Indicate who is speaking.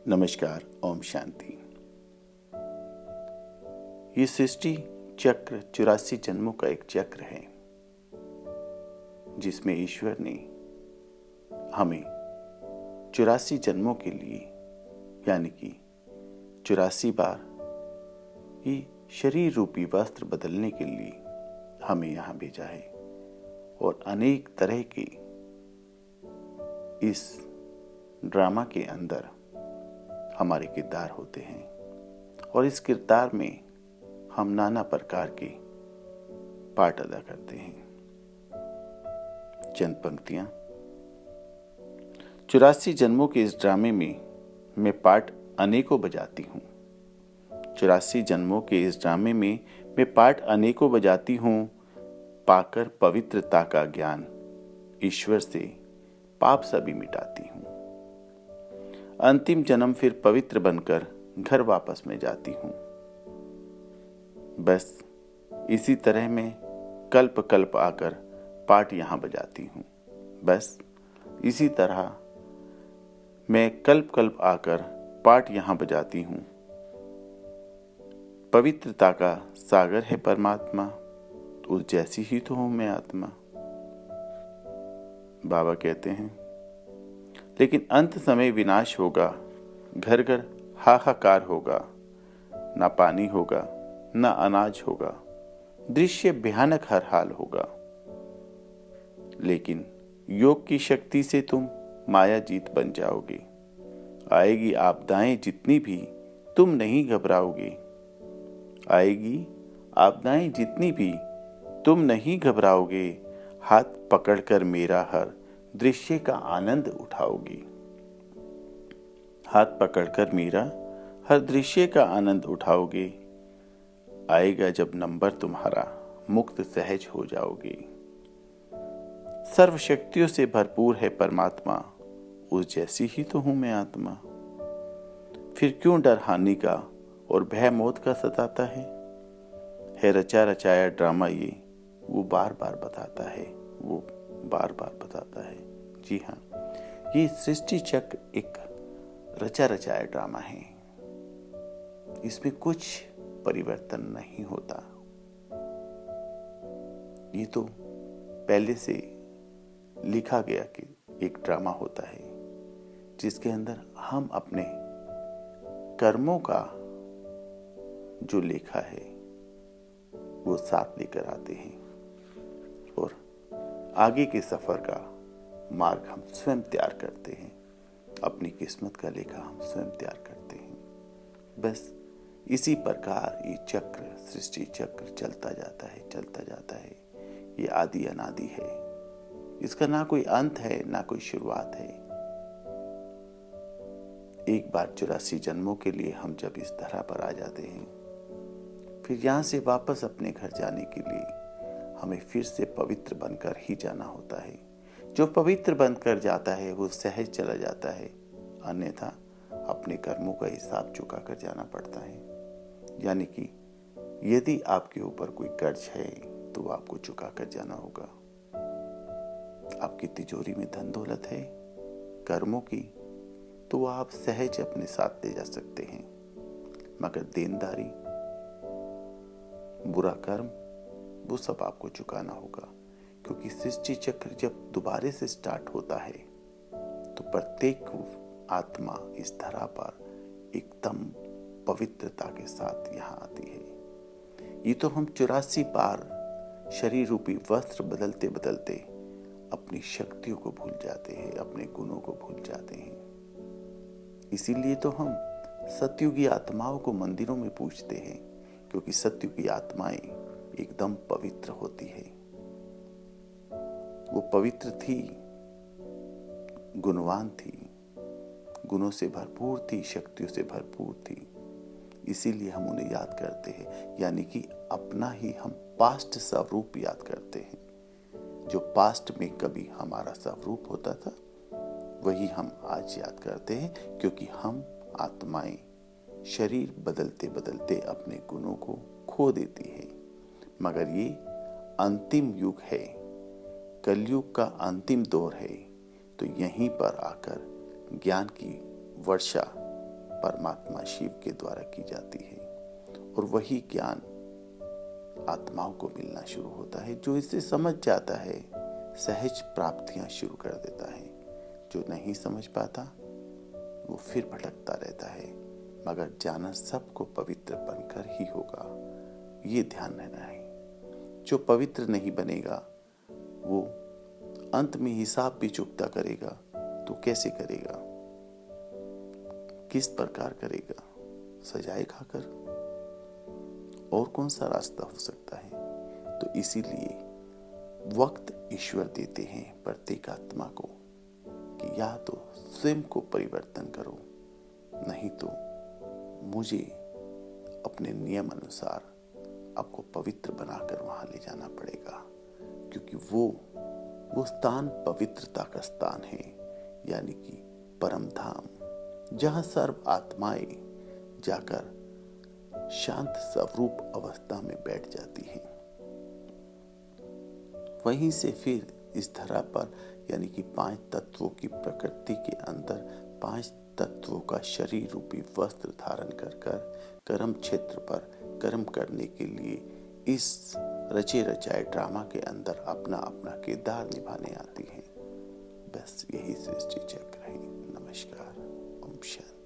Speaker 1: नमस्कार, ओम शांति। ये सृष्टि चक्र 84 जन्मों का एक चक्र है, जिसमें ईश्वर ने हमें 84 जन्मों के लिए यानी कि 84 बार ये शरीर रूपी वस्त्र बदलने के लिए हमें यहाँ भेजा है। और अनेक तरह के इस ड्रामा के अंदर हमारे किरदार होते हैं और इस किरदार में हम नाना प्रकार के पार्ट अदा करते हैं। चंद पंक्तियां। 84 जन्मों के इस ड्रामे में मैं पार्ट अनेकों बजाती हूँ। 84 जन्मों के इस ड्रामे में मैं पार्ट अनेकों बजाती हूँ, पाकर पवित्रता का ज्ञान ईश्वर से पाप सभी मिटाती हूँ। अंतिम जन्म फिर पवित्र बनकर घर वापस में जाती हूँ। बस इसी तरह मैं कल्प कल्प आकर पाठ यहाँ बजाती हूँ। बस इसी तरह मैं कल्प कल्प आकर पाठ यहाँ बजाती हूँ। पवित्रता का सागर है परमात्मा, उस जैसी ही तो हूँ मैं आत्मा। बाबा कहते हैं, लेकिन अंत समय विनाश होगा, घर घर हाहाकार होगा, ना पानी होगा, ना अनाज होगा, दृश्य भयानक हर हाल होगा। लेकिन योग की शक्ति से तुम माया जीत बन जाओगे। आएगी आपदाएं जितनी भी तुम नहीं घबराओगे। आएगी आपदाएं जितनी भी तुम नहीं घबराओगे। हाथ पकड़कर मेरा हर दृश्य का आनंद उठाओगी। हाथ पकड़कर मेरा हर दृश्य का आनंद उठाओगे। आएगा जब नंबर तुम्हारा, मुक्त सहज हो जाओगे। सर्व शक्तियों से भरपूर है परमात्मा, उस जैसी ही तो हूं मैं आत्मा। फिर क्यों डर हानि का और भय मौत का सताता है रचा रचाया ड्रामा ये, वो बार बार बताता है, वो बार बार बताता है। जी हाँ, ये सृष्टि चक्र एक रचा रचाया ड्रामा है। इसमें कुछ परिवर्तन नहीं होता। ये तो पहले से लिखा गया कि एक ड्रामा होता है, जिसके अंदर हम अपने कर्मों का जो लेखा है वो साथ लेकर आते हैं और आगे के सफर का मार्ग हम स्वयं तैयार करते हैं। अपनी किस्मत का लेखा हम स्वयं तैयार करते हैं। बस इसी प्रकार ये चक्र, सृष्टि चक्र चलता जाता है। ये आदि अनादि है। इसका ना कोई अंत है, ना कोई शुरुआत है। एक बार 84 जन्मों के लिए हम जब इस तरह पर आ जाते हैं, फिर यहाँ से वापस अपने घर जाने के लिए हमें फिर से पवित्र बनकर ही जाना होता है। जो पवित्र बनकर जाता है वो सहज चला जाता है, अन्यथा अपने कर्मों का हिसाब चुका कर जाना पड़ता है। यानी कि यदि आपके ऊपर कोई कर्ज है तो आपको चुका कर जाना होगा। आपकी तिजोरी में धन दौलत है कर्मों की, तो आप सहज अपने साथ ले जा सकते हैं, मगर देनदारी, बुरा कर्म, वो सब आपको चुकाना होगा। क्योंकि सृष्टि चक्र जब दोबारे से स्टार्ट होता है तो प्रत्येक आत्मा इस धरा पर एकदम पवित्रता के साथ यहाँ आती है। ये तो हम 84 बार शरीर रूपी वस्त्र बदलते बदलते अपनी शक्तियों को भूल जाते हैं, अपने गुणों को भूल जाते हैं। इसीलिए तो हम सतयुगी आत्माओं को मंदिरों में पूजते हैं, क्योंकि सतयुगी आत्माएं एकदम पवित्र होती है। वो पवित्र थी, गुणवान थी, गुणों से भरपूर थी, शक्तियों से भरपूर थी। इसीलिए हम उन्हें याद करते हैं, यानी कि अपना ही हम पास्ट स्वरूप याद करते हैं। जो पास्ट में कभी हमारा स्वरूप होता था, वही हम आज याद करते हैं, क्योंकि हम आत्माएं शरीर बदलते बदलते अपने गुणों को खो देती है। मगर ये अंतिम युग है, कलयुग का अंतिम दौर है, तो यहीं पर आकर ज्ञान की वर्षा परमात्मा शिव के द्वारा की जाती है और वही ज्ञान आत्माओं को मिलना शुरू होता है। जो इसे समझ जाता है सहज प्राप्तियां शुरू कर देता है। जो नहीं समझ पाता वो फिर भटकता रहता है, मगर जाना सबको पवित्र बनकर ही होगा, ये ध्यान रहना है। जो पवित्र नहीं बनेगा वो अंत में हिसाब भी चुकता करेगा, तो कैसे करेगा, किस प्रकार करेगा? सजाए खाकर? और कौन सा रास्ता हो सकता है? तो इसीलिए वक्त ईश्वर देते हैं प्रत्येक आत्मा को कि या तो स्वयं को परिवर्तन करो, नहीं तो मुझे अपने नियम अनुसार आपको पवित्र बनाकर वहां ले जाना पड़ेगा, क्योंकि वो स्थान पवित्रता का स्थान है, यानी कि परम धाम, जहां सर्व आत्माएं जाकर शांत स्वरूप अवस्था में बैठ जाती हैं। वहीं से फिर इस धरा पर यानी कि 5 तत्वों की प्रकृति के अंदर 5 तत्वों का शरीर रूपी वस्त्र धारण कर कर्म क्षेत्र पर कर्म करने के लिए इस रचे रचाए ड्रामा के अंदर अपना अपना किरदार निभाने आती हैं। बस यही सृष्टि चक्र है। नमस्कार। ओम शांति।